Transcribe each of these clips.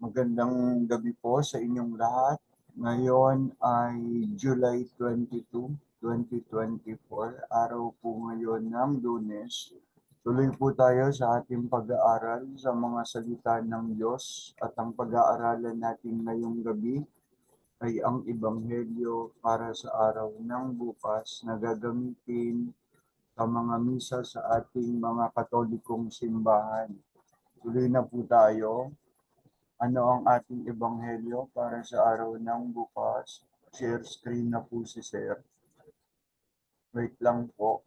Magandang gabi po sa inyong lahat. Ngayon ay July 22, 2024. Araw po ngayon ng Lunes. Tuloy po tayo sa ating pag-aaral sa mga salita ng Diyos at ang pag-aaralan natin ngayong gabi ay ang Ebanghelyo para sa araw ng bukas na gagamitin sa mga misa sa ating mga Katolikong simbahan. Tuloy na po tayo. Ano ang ating ebanghelyo para sa araw ng bukas? Share screen na po si Sir. Wait lang po.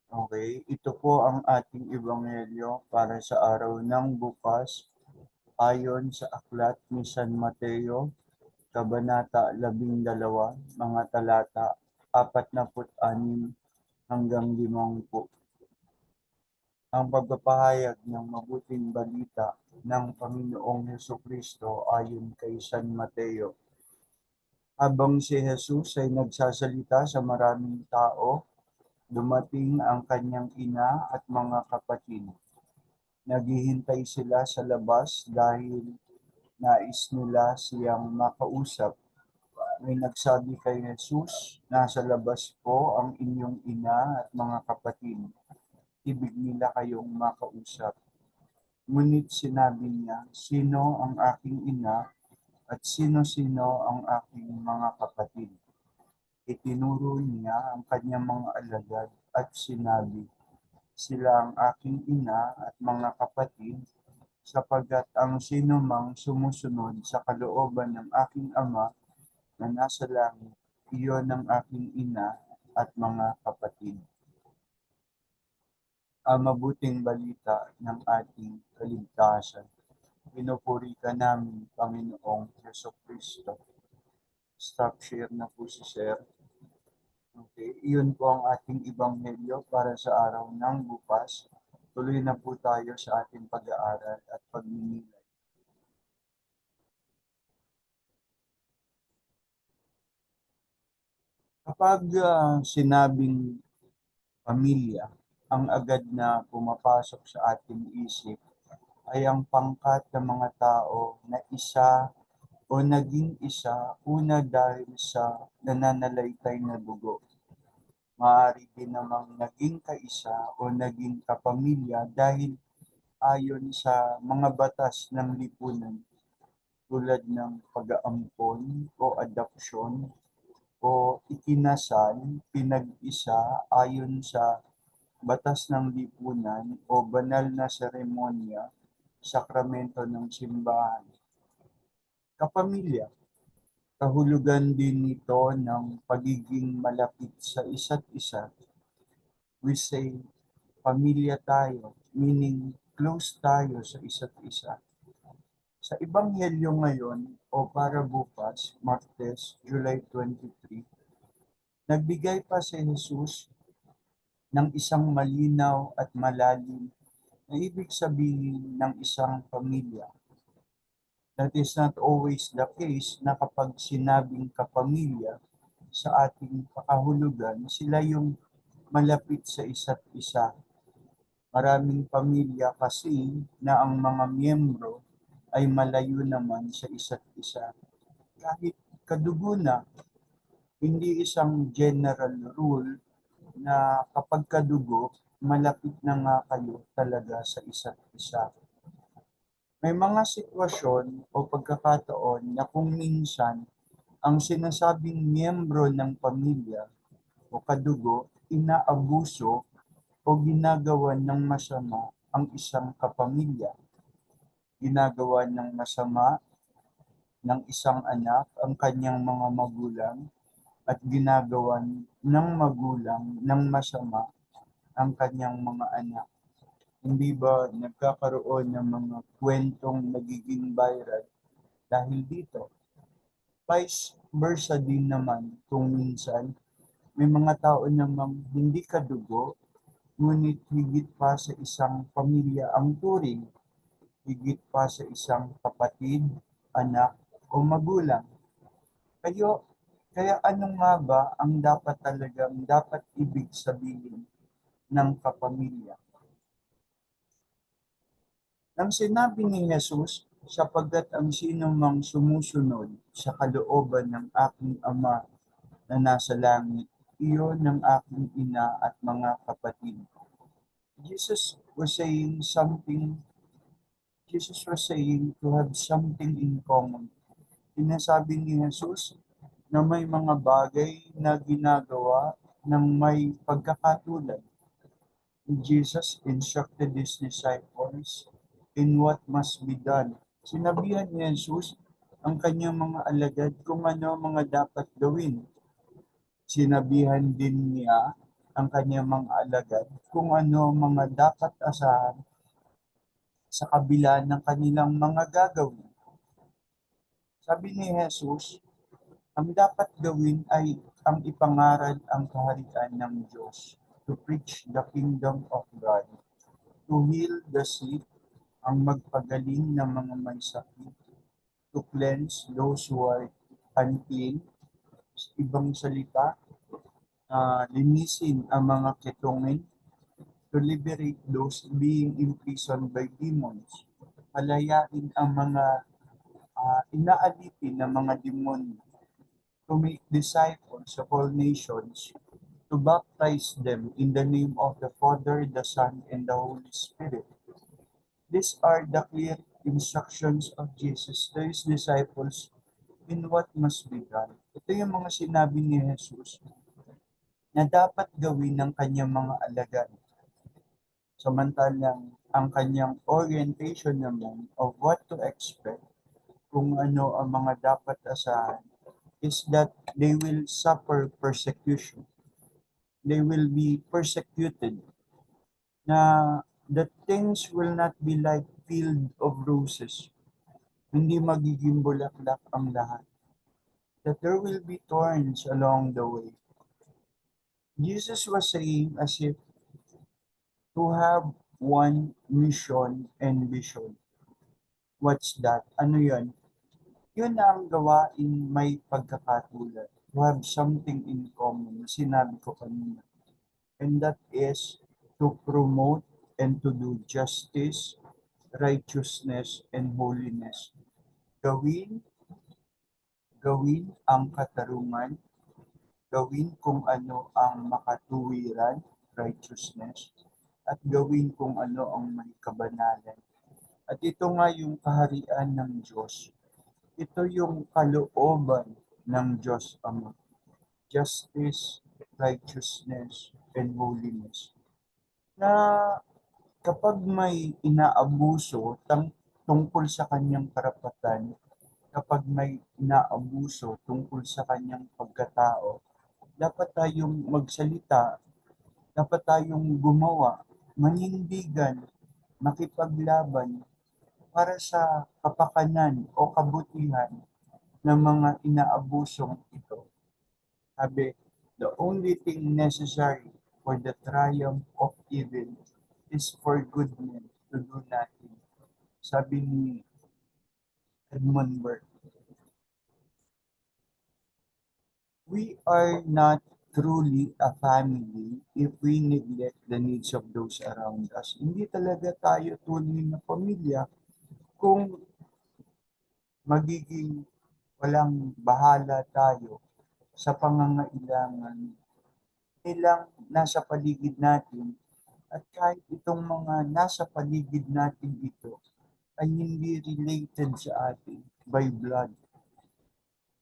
Okay, ito po ang ating ebanghelyo para sa araw ng bukas ayon sa aklat ni San Mateo, Kabanata 12, mga talata 46 hanggang 50. Ang pagpapahayag ng mabuting balita ng Panginoong Hesukristo ayon kay San Mateo. Habang si Jesus ay nagsasalita sa maraming tao, dumating ang kanyang ina at mga kapatid. Naghihintay sila sa labas dahil nais nila siyang makausap. May nagsabi kay Jesus, "Nasa labas po ang inyong ina at mga kapatid. Ibig nila kayong makausap." Ngunit sinabi niya, "Sino ang aking ina at sino-sino ang aking mga kapatid?" Itinuro niya ang kanyang mga alagad at sinabi, "Sila ang aking ina at mga kapatid, sapagkat ang sino mang sumusunod sa kalooban ng aking Ama na nasa langit, iyon ang aking ina at mga kapatid." Ang mabuting balita ng ating kaligtasan. Pinupuri ka namin, Panginoong Jesucristo. Stop share na po si Sir. Okay, iyon po ang ating ebanghelyo para sa araw ng bukas. Tuloy na po tayo sa ating pag-aaral at pagninilay. Kapag sinabing pamilya, ang agad na pumapasok sa ating isip ay ang pangkat ng mga tao na isa o naging isa una dahil sa nananalaytay na dugo. Maaari din namang naging kaisa o naging kapamilya dahil ayon sa mga batas ng lipunan tulad ng pag-aampon o adopsyon o ikinasal, pinag-isa ayon sa batas ng lipunan o banal na seremonya, sakramento ng simbahan. Kapamilya, kahulugan din nito ng pagiging malapit sa isa't isa. We say, pamilya tayo, meaning close tayo sa isa't isa. Sa Ebanghelyo ngayon o para bukas, Martes, July 23, nagbigay pa si Jesus ng isang malinaw at malalim na ibig sabihin ng isang pamilya. That is not always the case na kapag sinabing kapamilya sa ating pakahulugan, sila yung malapit sa isa't isa. Maraming pamilya kasi na ang mga miyembro ay malayo naman sa isa't isa. Kahit kadugo na, hindi isang general rule na kapag kadugo, malapit na nga kayo talaga sa isa't isa. May mga sitwasyon o pagkakataon na kung minsan ang sinasabing miyembro ng pamilya o kadugo inaabuso o ginagawa ng masama ang isang kapamilya. Ginagawa ng masama ng isang anak ang kanyang mga magulang at ginagawa ng magulang ng masama ang kanyang mga anak. Hindi ba nagkakaroon ng mga kwentong nagiging viral dahil dito? Vice versa din naman kung minsan may mga tao namang hindi kadugo, ngunit higit pa sa isang pamilya ang turing, higit pa sa isang kapatid, anak o magulang. Kayo, kaya ano nga ba ang dapat ibig sabihin ng kapamilya? Ang sinabi ni Jesus, sapagkat ang sino mang sumusunod sa kalooban ng aking Ama na nasa langit, iyon ng aking ina at mga kapatid. Jesus was saying something, Jesus was saying to have something in common. Sinasabi ni Jesus na may mga bagay na ginagawa ng may pagkakatulad. Jesus instructed his disciples in what must be done. Sinabihan ni Jesus ang kanyang mga alagad kung ano mga dapat gawin. Sinabihan din niya ang kanyang mga alagad kung ano mga dapat asahan sa kabila ng kanilang mga gagawin. Sabi ni Jesus, ang dapat gawin ay ang ipangaral ang kaharian ng Diyos, to preach the kingdom of God, to heal the sick, ang magpagaling ng mga may sakit, to cleanse those who are unclean, ibang salita, linisin ang mga ketongin, to liberate those being imprisoned by demons, palayain ang mga inaalipin ng mga demonyo, to make disciples of all nations, to baptize them in the name of the Father, the Son, and the Holy Spirit. These are the clear instructions of Jesus to his disciples in what must be done. Ito yung mga sinabi ni Jesus na dapat gawin ng kanyang mga alagad. Samantalang ang kanyang orientation naman of what to expect, kung ano ang mga dapat asahan, is that they will suffer persecution. They will be persecuted. Na the things will not be like field of roses. Hindi magiging bulaklak ang lahat. That there will be thorns along the way. Jesus was saying as if to have one mission and vision. What's that? Ano yun? Yun na ang gawain may pagkakatulad. To have something in common. Sinabi ko kanina. And that is to promote and to do justice, righteousness, and holiness. Gawin, gawin ang katarungan, gawin kung ano ang makatuwiran, righteousness, at gawin kung ano ang may kabanalan. At ito nga yung kaharian ng Diyos. Ito yung kalooban ng Diyos Ama. Justice, righteousness, and holiness. Na kapag may inaabuso tungkol sa kanyang karapatan, kapag may inaabuso tungkol sa kanyang pagkatao, dapat tayong magsalita, dapat tayong gumawa, manindigan, makipaglaban para sa kapakanan o kabutihan ng mga inaabusong ito. Sabi, the only thing necessary for the triumph of evil is for good men to do nothing. Sabi ni Edmund Burke, we are not truly a family if we neglect the needs of those around us. Hindi talaga tayo tunay na pamilya kung magiging walang bahala tayo sa pangangailangan nilang nasa paligid natin, at kahit itong mga nasa paligid natin ito ay hindi related sa atin by blood.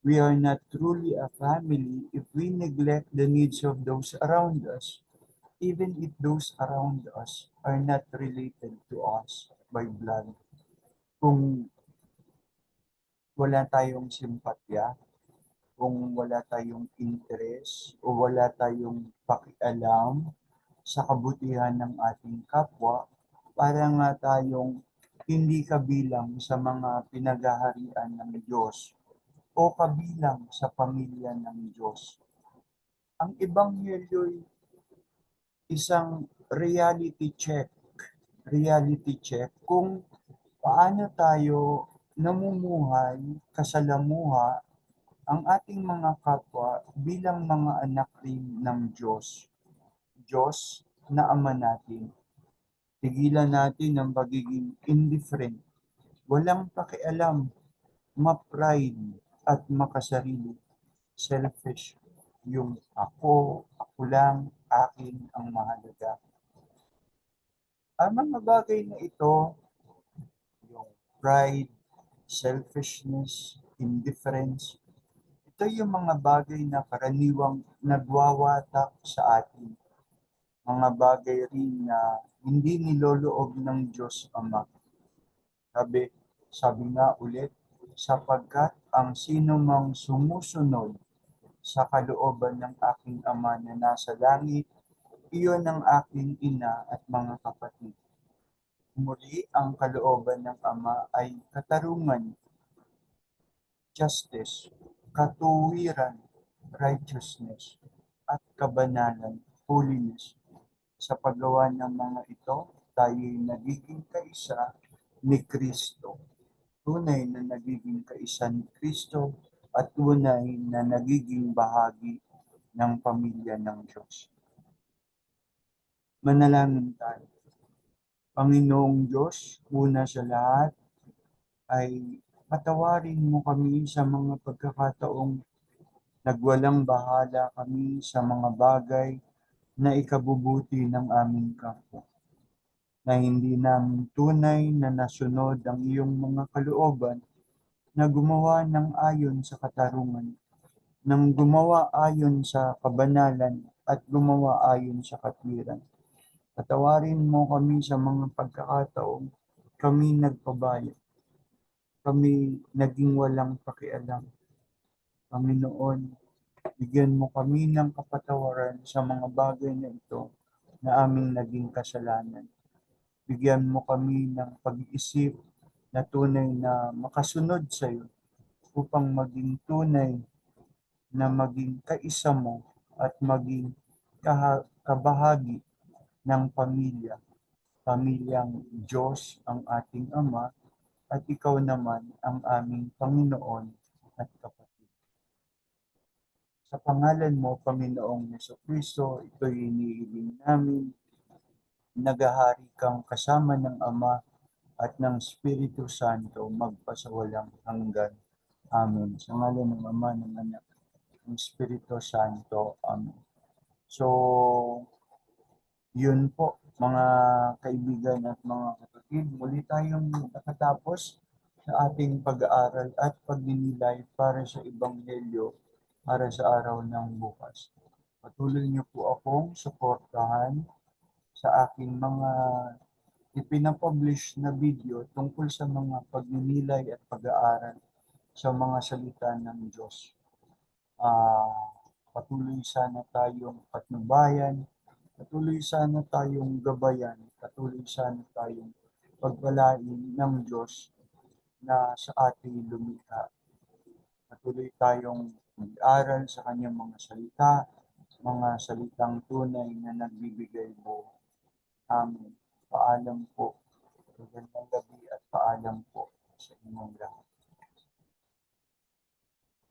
We are not truly a family if we neglect the needs of those around us, even if those around us are not related to us by blood. Kung wala tayong simpatya, kung wala tayong interes, o wala tayong pakialam sa kabutihan ng ating kapwa, para nga tayong hindi kabilang sa mga pinaghaharian ng Diyos o kabilang sa pamilya ng Diyos. Ang Ebanghelyo'y isang reality check kung paano tayo namumuhay, kasalamuha ang ating mga kapwa bilang mga anak rin ng Diyos. Diyos na Ama natin. Tigilan natin ang pagiging indifferent, walang pakialam, ma-pride at makasarili. Selfish, yung ako lang, akin ang mahalaga. Ang mga bagay na ito, yung pride, selfishness, indifference, ito yung mga bagay na karaniwang nagwawatak sa atin. Mga bagay rin na hindi niloloob ng Diyos Ama. Sabi, sabi nga ulit, sapagkat ang sino mang sumusunod sa kalooban ng aking Ama na nasa langit, iyon ang aking ina at mga kapatid. Muli, ang kalooban ng Ama ay katarungan, justice, katuwiran, righteousness, at kabanalan, holiness. Sa paggawa ng mga ito, tayo'y nagiging kaisa ni Kristo. Tunay na nagiging kaisa ni Kristo at tunay na nagiging bahagi ng pamilya ng Diyos. Manalangin tayo. Panginoong Diyos, una sa lahat ay patawarin mo kami sa mga pagkakataong nagwalang bahala kami sa mga bagay na ikabubuti ng aming kapwa, na hindi namin tunay na nasunod ang iyong mga kalooban na gumawa ng ayon sa katarungan, ng gumawa ayon sa kabanalan at gumawa ayon sa katwiran. Patawarin mo kami sa mga pagkakataong kami nagpabaya, kami naging walang pakialam. Panginoon, bigyan mo kami ng kapatawaran sa mga bagay na ito na aming naging kasalanan. Bigyan mo kami ng pag-iisip na tunay na makasunod sa iyo upang maging tunay na maging kaisa mo at maging kabahagi ng pamilya. Pamilyang Diyos ang ating Ama at ikaw naman ang aming Panginoon at Kapatid. Sa pangalan mo, Panginoong Jesucristo, ito'y inihiling namin. Naghahari kang kasama ng Ama at ng Espiritu Santo magpasawalang hanggan. Amen. Sa ngalan ng Ama, ng Anak, ng Espiritu Santo. Amen. So, yun po, mga kaibigan at mga kapatid, muli tayong nakatapos sa ating pag-aaral at pagninilay para sa Ebanghelyo para sa araw ng bukas. Patuloy niyo po akong suportahan sa aking mga ipinapublish na video tungkol sa mga pagninilay at pag-aaral sa mga salita ng Diyos. Patuloy sana tayong patnubayan, patuloy sana tayong gabayan, patuloy sana tayong pagpalain ng Diyos na sa ating lumikha. Patuloy tayong mag-aral sa kanyang mga salitang tunay na nagbibigay buhay. Amen. Paalam po. Magandang gabi at paalam po sa inyong lahat.